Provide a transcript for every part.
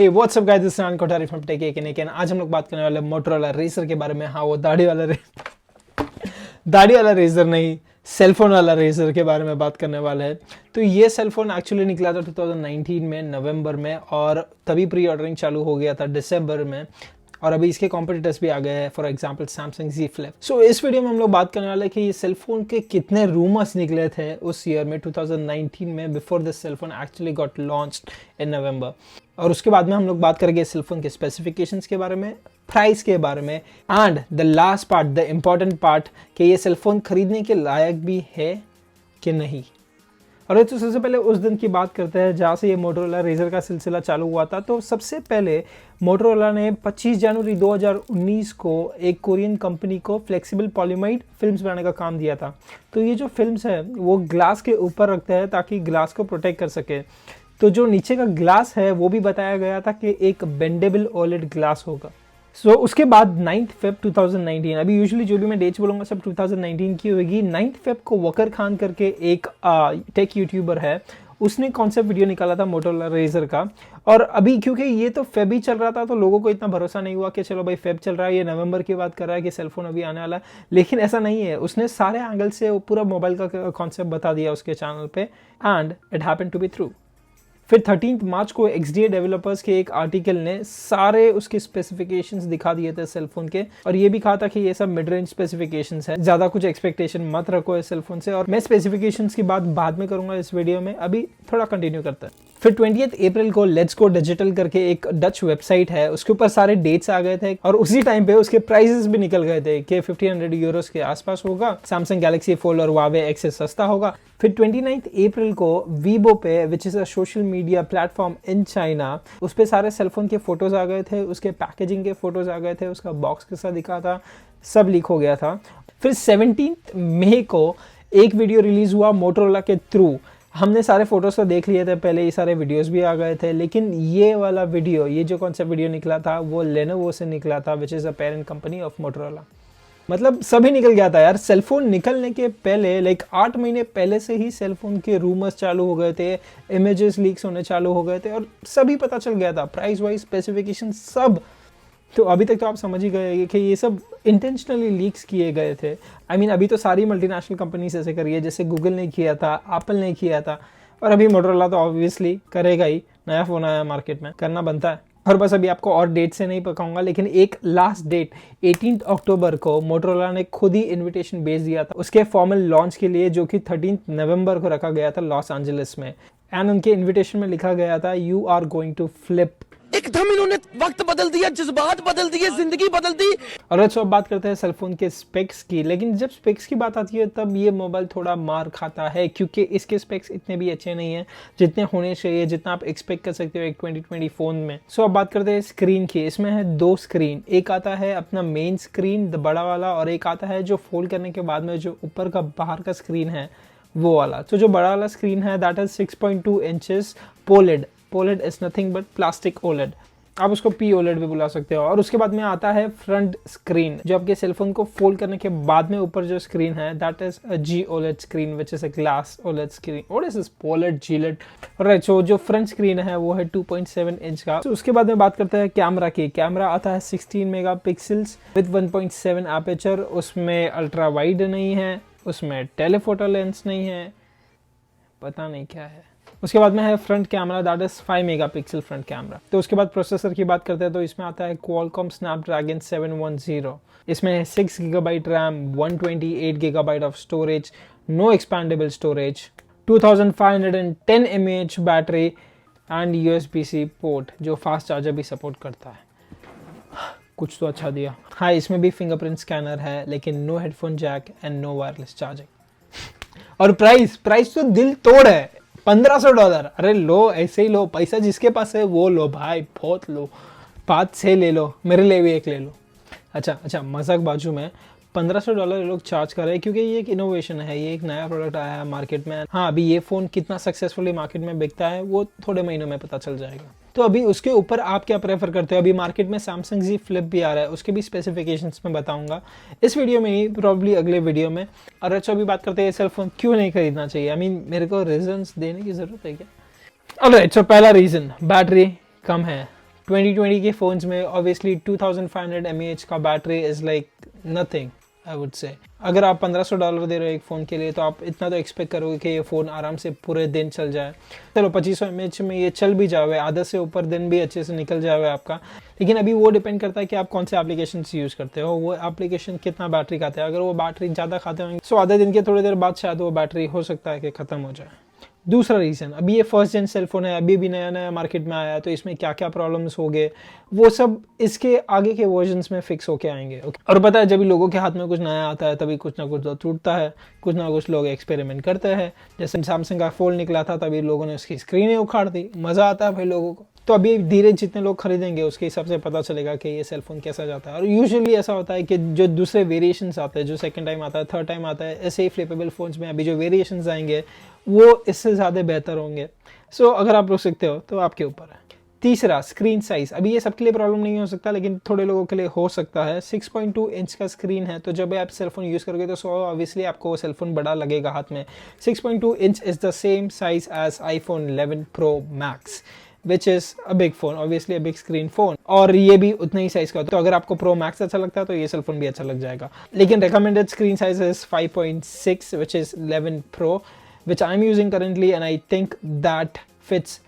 What's up guys, this is Kothari from tech एक। आज हम लोग बात करने वाले मोटोरोला रेजर के बारे में। हाँ, वो दाढ़ी वाला रेजर नहीं, सेलफोन वाला रेजर के बारे में बात करने वाला है। तो ये सेलफोन एक्चुअली निकला था 2019 में नवंबर में, और तभी प्री ऑर्डरिंग चालू हो गया था दिसंबर में, और अभी इसके कॉम्पिटिटर्स भी आ गए हैं, for example Samsung Z Flip। सो इस वीडियो में हम लोग बात करने वाले हैं कि ये सेलफोन के कितने रूमर्स निकले थे उस ईयर में 2019 में, before this cellphone actually got launched in November. और उसके बाद में हम लोग बात करेंगे सेलफोन के स्पेसिफिकेशंस के बारे में, प्राइस के बारे में, and the last part, the important part, कि ये सेलफोन खरीदने के लायक भी है कि नहीं। और तो सबसे पहले उस दिन की बात करते हैं जहाँ से ये मोटोरोला रेजर का सिलसिला चालू हुआ था। तो सबसे पहले मोटोरोला ने 25 जनवरी 2019 को एक कोरियन कंपनी को फ्लेक्सिबल पॉलीमाइड फिल्म्स बनाने का काम दिया था। तो ये जो फिल्म्स है वो ग्लास के ऊपर रखते हैं ताकि ग्लास को प्रोटेक्ट कर सके। तो जो नीचे का ग्लास है वो भी बताया गया था कि एक बेंडेबल ओलेड ग्लास होगा। सो उसके बाद 9 फेब 2019, अभी यूजुअली जो भी मैं डेट्स बोलूँगा सब 2019 की होगी। 9 फेब को वकर खान करके एक टेक यूट्यूबर है, उसने कॉन्सेप्ट वीडियो निकाला था मोटोरोला रेजर का। और अभी क्योंकि ये तो फेब ही चल रहा था तो लोगों को इतना भरोसा नहीं हुआ कि चलो भाई फेब चल रहा है, ये नवंबर की बात कर रहा है कि सेलफोन अभी आने वाला है। लेकिन ऐसा नहीं है, उसने सारे एंगल से पूरा मोबाइल का कॉन्सेप्ट बता दिया उसके चैनल पे, and it happened to be true. फिर 13 मार्च को XDA डेवलपर्स के एक आर्टिकल ने सारे उसके स्पेसिफिकेशंस दिखा दिए थे सेलफोन के, और ये भी कहा था कि ये सब मिड रेंज स्पेसिफिकेशंस है, ज्यादा कुछ एक्सपेक्टेशन मत रखो इस सेलफोन से। और मैं स्पेसिफिकेशंस की बात बाद में करूंगा इस वीडियो में, अभी थोड़ा कंटिन्यू करते हैं। फिर 20 अप्रैल को लेट्स गो डिजिटल करके एक डच वेबसाइट है, उसके ऊपर सारे डेट्स आ गए थे, और उसी टाइम पे उसके प्राइसेस भी निकल गए थे कि 1500 यूरोस के आसपास होगा, सैमसंग गैलेक्सी फोल्ड और हुआवे एक्स से सस्ता होगा। फिर 29 अप्रैल को वीबो पे, विच is a social media platform in China, उस पे सारे सेलफोन के फोटोज आ गए थे, उसके पैकेजिंग के फोटोज आ गए थे, उसका बॉक्स कैसा दिखा था, सब लीक हो गया था। फिर 17 मई को एक वीडियो रिलीज हुआ मोटोरोला के थ्रू। हमने सारे फोटोज तो देख लिए थे पहले, ये सारे वीडियोस भी आ गए थे, लेकिन ये वाला वीडियो, ये जो कॉन्सेप्ट वीडियो निकला था वो लेनोवो से निकला था, विच is a parent company of Motorola. मतलब सभी निकल गया था यार। सेलफोन निकलने के पहले, लाइक 8 महीने पहले से ही सेलफोन के रूमर्स चालू हो गए थे, इमेजेस लीक्स होने चालू हो गए थे, और सभी पता चल गया था, प्राइस वाइज, स्पेसिफिकेशन सब। तो अभी तक तो आप समझ ही गए कि ये सब इंटेंशनली लीक्स किए गए थे। I mean, अभी तो सारी मल्टीनेशनल कंपनीज ऐसे कर रही है, जैसे गूगल ने किया था, एप्पल ने किया था, और अभी मोटोरोला तो ऑब्वियसली करेगा ही। नया फोन आया मार्केट में, करना बनता है। और बस अभी आपको और डेट से नहीं पकाऊंगा, लेकिन एक लास्ट डेट 18 अक्टूबर को मोटोरोला ने खुद ही इन्विटेशन भेज दिया था उसके फॉर्मल लॉन्च के लिए, जो कि 13 नवंबर को रखा गया था लॉस एंजलिस में। एंड उनके इन्विटेशन में लिखा गया था, you are going to flip. एकदम इन्होंने वक्त बदल दिया, जज्बात बदल दिए, जिंदगी बदल दी। और अब बात करते हैं सेलफोन के स्पेक्स की। लेकिन जब स्पेक्स की बात आती है तब ये मोबाइल थोड़ा मार खाता है, क्योंकि इसके स्पेक्स इतने भी अच्छे नहीं हैं जितने होने चाहिए, जितना आप एक्सपेक्ट कर सकते हो एक 2020 फोन में। सो अब बात करते हैं स्क्रीन की। इसमें है 2 स्क्रीन, एक आता है अपना मेन स्क्रीन, द बड़ा वाला, और एक आता है जो फोल्ड करने के बाद में जो ऊपर का बाहर का स्क्रीन है वो वाला। तो जो बड़ा वाला स्क्रीन है that is 6.2 inches POLED. POLED is nothing but plastic OLED, आप उसको पी ओलेड भी बुला सकते हो। और उसके बाद में आता है फ्रंट स्क्रीन, जो आपके सेलफोन को फोल्ड करने के बाद में ऊपर जो स्क्रीन है that is a G OLED screen, which is a glass OLED screen. What is this POLED GLED, right. So जो फ्रंट स्क्रीन है वो है 2.7 इंच का। तो उसके बाद में बात करते हैं कैमरा की। कैमरा आता है 16 मेगापिक्सल्स विद 1.7 एपर्चर। उसमें अल्ट्रा वाइड नहीं है, उसमें टेलीफोटो लेंस नहीं है, पता नहीं क्या है। उसके बाद में है front camera, that is 5 megapixel front camera. तो उसके बाद प्रोसेसर की बात करते हैं तो इसमें आता है क्वालकॉम स्नैपड्रैगन 710। इसमें है 6 GB RAM, 128 GB of storage, no expandable storage, 2510 mAh battery, and USB-C port जो फास्ट चार्जर भी सपोर्ट करता है। कुछ तो अच्छा दिया। हाँ, इसमें भी फिंगरप्रिंट स्कैनर है, लेकिन no headphone jack and no wireless charging. और प्राइस तो दिल तोड़ है, $1500। अरे लो, ऐसे ही लो, पैसा जिसके पास है वो लो भाई, बहुत लो, 5-6 ले लो, मेरे लिए भी एक ले लो। अच्छा, मजाक बाजू में, $1500 ये लोग चार्ज कर रहे हैं क्योंकि ये एक इनोवेशन है, ये एक नया प्रोडक्ट आया है मार्केट में। हाँ, अभी ये फ़ोन कितना सक्सेसफुली मार्केट में बिकता है वो थोड़े महीनों में पता चल जाएगा। तो अभी उसके ऊपर आप क्या प्रेफर करते हो? अभी मार्केट में सैमसंग Z Flip भी आ रहा है, उसके भी स्पेसिफिकेशंस में बताऊंगा इस वीडियो में ही, प्रॉब्ली अगले वीडियो में। और अच्छा, अभी बात करते हैं सेल फोन क्यों नहीं खरीदना चाहिए। आई मीन मेरे को रीजंस देने की ज़रूरत है क्या? ऑलराइट, सो पहला रीज़न, बैटरी कम है। 2020 के फ़ोन्स में ऑब्वियसली 2500 mAh का battery is like nothing, I would say. अगर आप $1500 दे रहे हो एक फ़ोन के लिए तो आप इतना तो एक्सपेक्ट करोगे कि ये फ़ोन आराम से पूरे दिन चल जाए। चलो 2500 mAh में ये चल भी जावे, आधा से ऊपर दिन भी अच्छे से निकल जावे आपका। लेकिन अभी वो डिपेंड करता है कि आप कौन से एप्लीकेशन यूज़ करते हो, वो एप्लीकेशन कितना बैटरी खाते हैं। अगर वो बैटरी ज़्यादा खाते होंगे तो आधे दिन के थोड़ी देर बाद शायद वो बैटरी हो सकता है कि ख़त्म हो जाए। दूसरा रीज़न, अभी ये फर्स्ट जेन सेल फोन है, अभी भी नया नया मार्केट में आया है, तो इसमें क्या क्या प्रॉब्लम्स हो गए वो सब इसके आगे के वर्जन्स में फिक्स होके आएंगे। और पता है, जब भी लोगों के हाथ में कुछ नया आता है तभी कुछ ना कुछ तो टूटता है, कुछ ना कुछ लोग एक्सपेरिमेंट करते हैं। जैसे सैमसंग का फोल्ड निकला था तभी लोगों ने उसकी स्क्रीनें उखाड़ दी, मज़ा आता है भाई लोगों को। तो अभी धीरे जितने लोग खरीदेंगे उसके हिसाब से पता चलेगा कि ये सेल फोन कैसा जाता है। और यूजुअली ऐसा होता है कि जो दूसरे वेरिएशंस आते हैं, जो सेकंड टाइम आता है, थर्ड टाइम आता है, ऐसे ही फ्लिपेबल फोन्स में अभी जो वेरिएशंस आएंगे वो इससे ज़्यादा बेहतर होंगे। सो अगर आप रोक सकते हो तो आपके ऊपर है। तीसरा, स्क्रीन साइज। अभी ये सबके लिए प्रॉब्लम नहीं हो सकता लेकिन थोड़े लोगों के लिए हो सकता है। 6.2 इंच का स्क्रीन है, तो जब आप सेलफोन यूज़ करोगे तो ऑब्वियसली आपको वो सेलफोन बड़ा लगेगा हाथ में। 6.2 inch is the same size as iPhone 11 Pro Max, which is a big phone, obviously a big screen phone, और ये भी उतना ही साइज का। तो अगर आपको प्रो मैक्स अच्छा लगता है तो ये सेल फोन भी अच्छा लग जाएगा। लेकिन recommended screen size is 5.6, which is 11 Pro, which I'm using currently, and I think that fits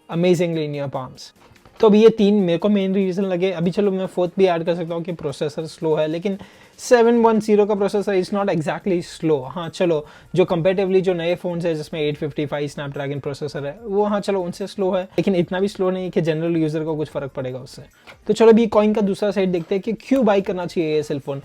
amazingly in your palms. तो अभी ये तीन मेरे को मेन रीज़न लगे। अभी चलो मैं फोर्थ भी ऐड कर सकता हूँ कि प्रोसेसर स्लो है, लेकिन 710 का processor is not exactly slow. हाँ चलो, जो कंपेरेटिवली जो नए फ़ोन्स है जिसमें 855 स्नैपड्रैगन प्रोसेसर है वो, हाँ चलो उनसे स्लो है, लेकिन इतना भी स्लो नहीं है कि जनरल यूज़र को कुछ फ़र्क पड़ेगा उससे। तो चलो अभी कॉइन का दूसरा साइड देखते हैं कि क्यों बाई करना चाहिए ये सेल फोन।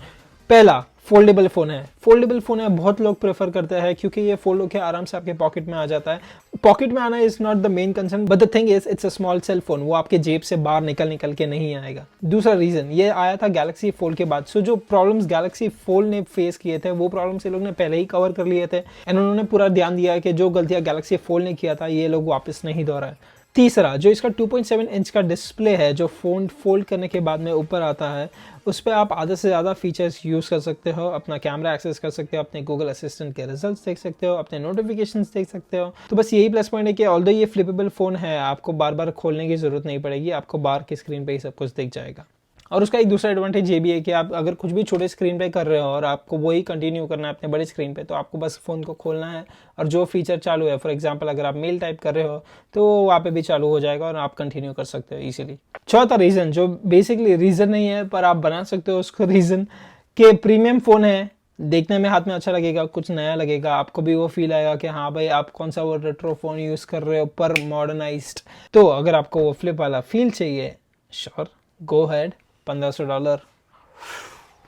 पहला, फोल्डेबल फ़ोन है। फोल्डेबल फ़ोन है, बहुत लोग प्रेफर करते हैं क्योंकि ये फोल्ड होकर आराम से आपके पॉकेट में आ जाता है। पॉकेट में आना is not the main concern, but the thing is it's a small cell phone, वो आपके जेब से बाहर निकल के नहीं आएगा। दूसरा रीज़न, ये आया था गैलेक्सी फोल्ड के बाद। सो जो प्रॉब्लम्स गैलेक्सी फोल्ड ने फेस किए थे वो प्रॉब्लम्स ये लोग ने पहले ही कवर कर लिए थे, एंड उन्होंने पूरा ध्यान दिया कि जो गलतियाँ गैलेक्सी फोल्ड ने किया था ये लोग वापस नहीं दोहराए। तीसरा, जो इसका 2.7 इंच का डिस्प्ले है जो फ़ोन फोल्ड करने के बाद में ऊपर आता है, उस पर आप आधे से ज़्यादा फीचर्स यूज़ कर सकते हो। अपना कैमरा एक्सेस कर सकते हो, अपने गूगल असिस्टेंट के रिजल्ट्स देख सकते हो, अपने नोटिफिकेशंस देख सकते हो। तो बस यही प्लस पॉइंट है कि ऑल्दो ये फ्लिपेबल फ़ोन है, आपको बार बार खोलने की ज़रूरत नहीं पड़ेगी, आपको बाहर की स्क्रीन पर ही सब कुछ दिख जाएगा। और उसका एक दूसरा एडवांटेज ये भी है कि आप अगर कुछ भी छोटे स्क्रीन पे कर रहे हो और आपको वही कंटिन्यू करना है अपने बड़े स्क्रीन पे, तो आपको बस फ़ोन को खोलना है और जो फीचर चालू है, फॉर एग्जांपल अगर आप मेल टाइप कर रहे हो तो वहाँ पे भी चालू हो जाएगा और आप कंटिन्यू कर सकते हो इजीली। चौथा रीज़न, जो बेसिकली रीज़न नहीं है पर आप बना सकते हो उसको रीज़न, कि प्रीमियम फ़ोन है, देखने में हाथ में अच्छा लगेगा, कुछ नया लगेगा, आपको भी वो फील आएगा कि हाँ भाई आप कौन सा वो रेट्रो फ़ोन यूज़ कर रहे हो पर मॉडर्नाइज्ड। तो अगर आपको वो फ्लिप वाला फील चाहिए, श्योर, गो हैड, $1500।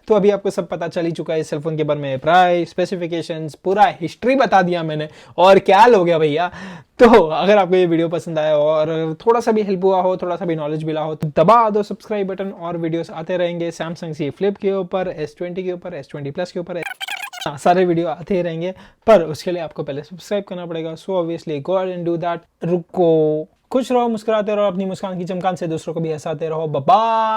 तो अभी आपको सब पता चल ही चुका है इस सेलफोन के बारे में, प्राइस, स्पेसिफिकेशंस, पूरा हिस्ट्री बता दिया मैंने, और क्या हो गया भैया। तो अगर आपको ये वीडियो पसंद आया हो और थोड़ा सा भी हेल्प हुआ हो, थोड़ा सा भी नॉलेज मिला हो, तो दबा दो सब्सक्राइब बटन, और वीडियोस आते रहेंगे सैमसंग Z Flip के ऊपर, S20 के ऊपर, S20 Plus के ऊपर, सारे वीडियो आते ही रहेंगे। पर उसके लिए आपको पहले सब्सक्राइब करना पड़ेगा, so obviously go ahead and do that. रुको, खुश रहो, मुस्कुराते रहो, अपनी मुस्कान की चमकान से दूसरों को भी हंसाते रहो। बाय।